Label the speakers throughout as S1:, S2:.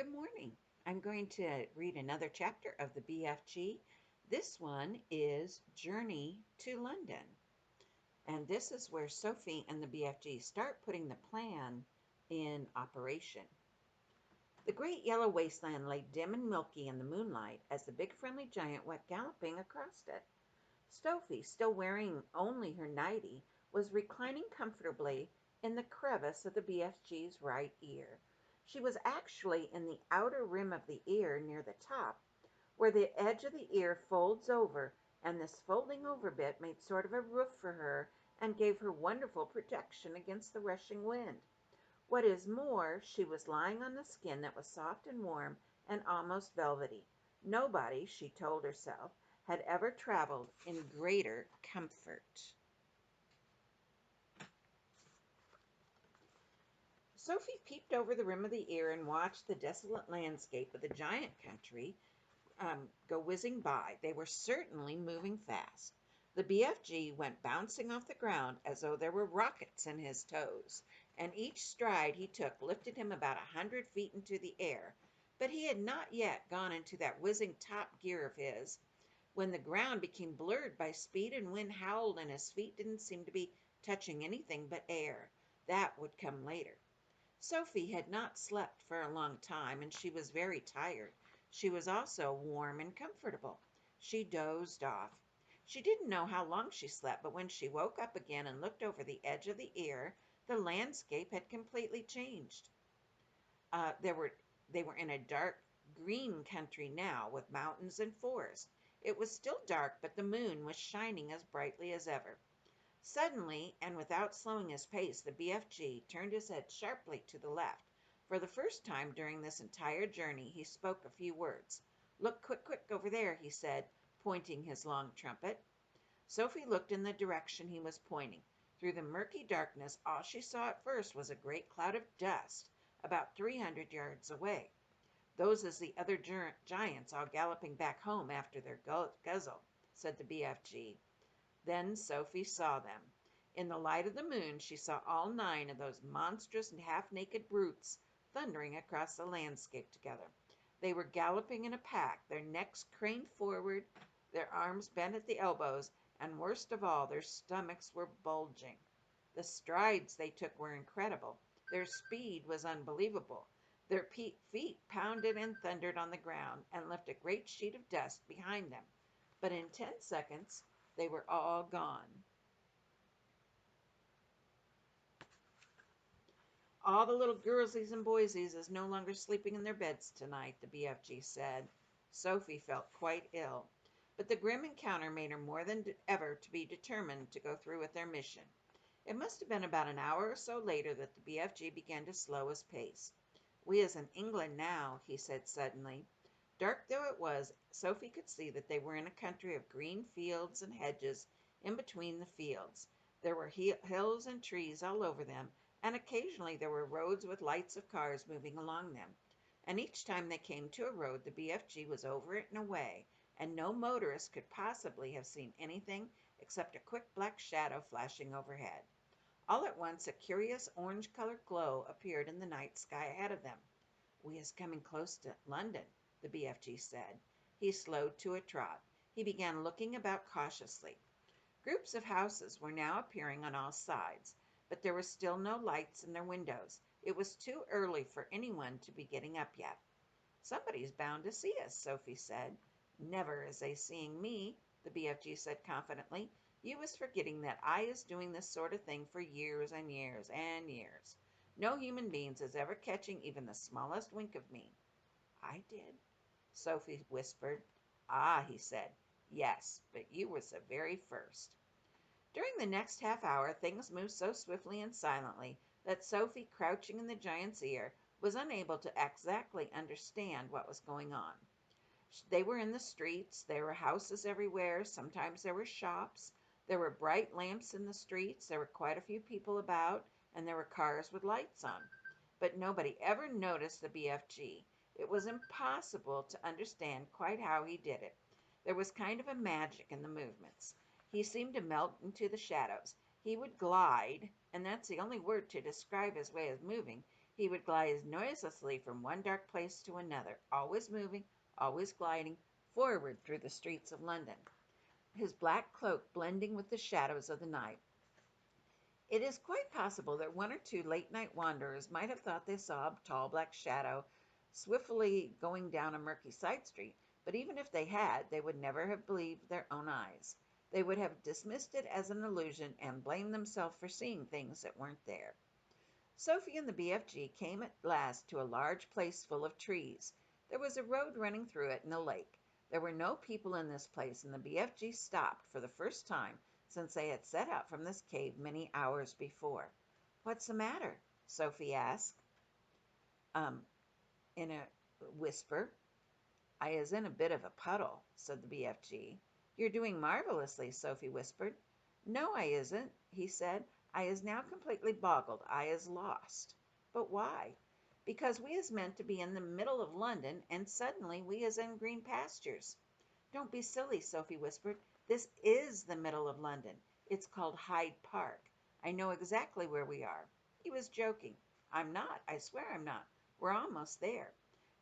S1: Good morning. I'm going to read another chapter of the BFG. This one is Journey to London. And this is where Sophie and the BFG start putting the plan in operation. The great yellow wasteland lay dim and milky in the moonlight as the big friendly giant went galloping across it. Sophie, still wearing only her nightie, was reclining comfortably in the crevice of the BFG's right ear. She was actually in the outer rim of the ear near the top, where the edge of the ear folds over, and this folding over bit made sort of a roof for her and gave her wonderful protection against the rushing wind. What is more, she was lying on the skin that was soft and warm and almost velvety. Nobody, she told herself, had ever traveled in greater comfort. Sophie peeped over the rim of the ear and watched the desolate landscape of the giant country go whizzing by. They were certainly moving fast. The BFG went bouncing off the ground as though there were rockets in his toes, and each stride he took lifted him about 100 feet into the air. But he had not yet gone into that whizzing top gear of his when the ground became blurred by speed and wind howled and his feet didn't seem to be touching anything but air. That would come later. Sophie had not slept for a long time, and she was very tired. She was also warm and comfortable. She dozed off. She didn't know how long she slept, but when she woke up again and looked over the edge of the ear, the landscape had completely changed. Uh, there were they were in a dark green country now, with mountains and forest. It was still dark, but the moon was shining as brightly as ever. Suddenly, and without slowing his pace, the BFG turned his head sharply to the left. For the first time during this entire journey, he spoke a few words. "Look quick, quick over there," he said, pointing his long trumpet. Sophie looked in the direction he was pointing. Through the murky darkness, all she saw at first was a great cloud of dust about 300 yards away. "Those is the other giants all galloping back home after their guzzle," said the BFG. Then Sophie saw them. In the light of the moon she saw all 9 of those monstrous and half-naked brutes thundering across the landscape together. They were galloping in a pack, their necks craned forward, their arms bent at the elbows, and worst of all, their stomachs were bulging. The strides they took were incredible. Their speed was unbelievable. Their feet pounded and thundered on the ground and left a great sheet of dust behind them. But in 10 seconds, they were all gone. "All the little girlsies and boysies is no longer sleeping in their beds tonight," the BFG said. Sophie felt quite ill, but the grim encounter made her more than ever to be determined to go through with their mission. It must have been about an hour or so later that the BFG began to slow his pace. "We is in England now," he said suddenly. Dark though it was, Sophie could see that they were in a country of green fields and hedges in between the fields. There were hills and trees all over them, and occasionally there were roads with lights of cars moving along them. And each time they came to a road, the BFG was over it and away, and no motorist could possibly have seen anything except a quick black shadow flashing overhead. All at once a curious orange-colored glow appeared in the night sky ahead of them. "We is coming close to London," the BFG said. He slowed to a trot. He began looking about cautiously. Groups of houses were now appearing on all sides, but there were still no lights in their windows. It was too early for anyone to be getting up yet. "Somebody's bound to see us," Sophie said. "Never is they seeing me," the BFG said confidently. "You is forgetting that I is doing this sort of thing for years and years and years. No human beings is ever catching even the smallest wink of me." "I did," Sophie whispered. "Ah," he said. "Yes, but you was the very first." During the next half hour things moved so swiftly and silently that Sophie, crouching in the giant's ear, was unable to exactly understand what was going on. They were in the streets. There were houses everywhere. Sometimes there were shops. There were bright lamps in the streets. There were quite a few people about, and there were cars with lights on. But nobody ever noticed the BFG. It was impossible to understand quite how he did it. There was kind of a magic in the movements. He seemed to melt into the shadows. He would glide, and that's the only word to describe his way of moving. He would glide noiselessly from one dark place to another, always moving, always gliding forward through the streets of London, his black cloak blending with the shadows of the night. It is quite possible that one or two late-night wanderers might have thought they saw a tall black shadow swiftly going down a murky side street, but even if they had, they would never have believed their own eyes. They would have dismissed it as an illusion and blamed themselves for seeing things that weren't there. Sophie and the BFG came at last to a large place full of trees. There was a road running through it and a lake. There were no people in this place, and the BFG stopped for the first time since they had set out from this cave many hours before. "What's the matter?" Sophie asked, um, in a whisper. "I is in a bit of a puddle," said the BFG. "You're doing marvelously," Sophie whispered. "No, I isn't," he said. "I is now completely boggled. I is lost." "But why?" "Because we is meant to be in the middle of London, and suddenly we is in green pastures." "Don't be silly," Sophie whispered. "This is the middle of London. It's called Hyde Park. I know exactly where we are." He was joking. "I'm not. I swear I'm not. We're almost there."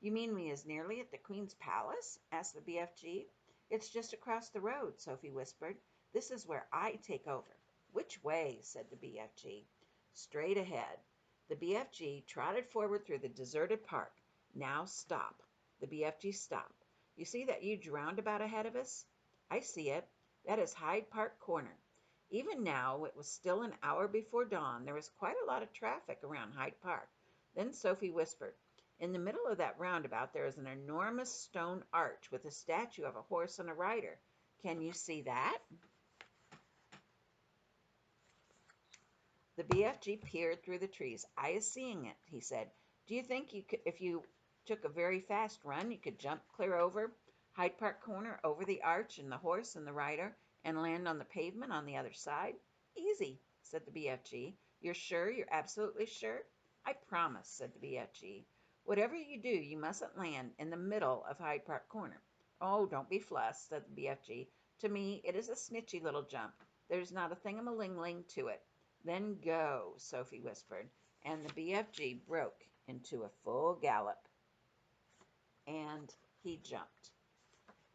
S1: "You mean we is nearly at the Queen's Palace?" asked the BFG. "It's just across the road," Sophie whispered. "This is where I take over." "Which way?" said the BFG. "Straight ahead." The BFG trotted forward through the deserted park. "Now stop." The BFG stopped. "You see that huge roundabout ahead of us?" "I see it. That is Hyde Park Corner." Even now, it was still an hour before dawn. There was quite a lot of traffic around Hyde Park. Then Sophie whispered, "In the middle of that roundabout there is an enormous stone arch with a statue of a horse and a rider. Can you see that?" The BFG peered through the trees. "I is seeing it," he said. "Do you think if you took a very fast run, you could jump clear over Hyde Park Corner, over the arch and the horse and the rider, and land on the pavement on the other side?" "Easy," said the BFG. "You're sure? You're absolutely sure?" "I promise," said the BFG. "Whatever you do, you mustn't land in the middle of Hyde Park Corner." "Oh, don't be fussed," said the BFG. "To me, it is a snitchy little jump. There's not a thing-a-ling-ling to it." "Then go," Sophie whispered, and the BFG broke into a full gallop, and he jumped.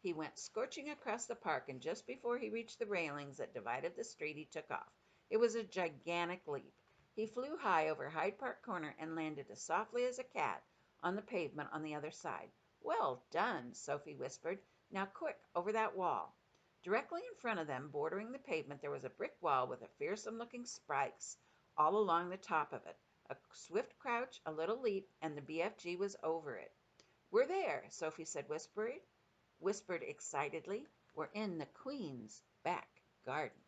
S1: He went scorching across the park, and just before he reached the railings that divided the street, he took off. It was a gigantic leap. He flew high over Hyde Park Corner and landed as softly as a cat on the pavement on the other side. "Well done," Sophie whispered. "Now quick, over that wall." Directly in front of them, bordering the pavement, there was a brick wall with fearsome-looking spikes all along the top of it. A swift crouch, a little leap, and the BFG was over it. "We're there," Sophie said, whispered excitedly. "We're in the Queen's back garden."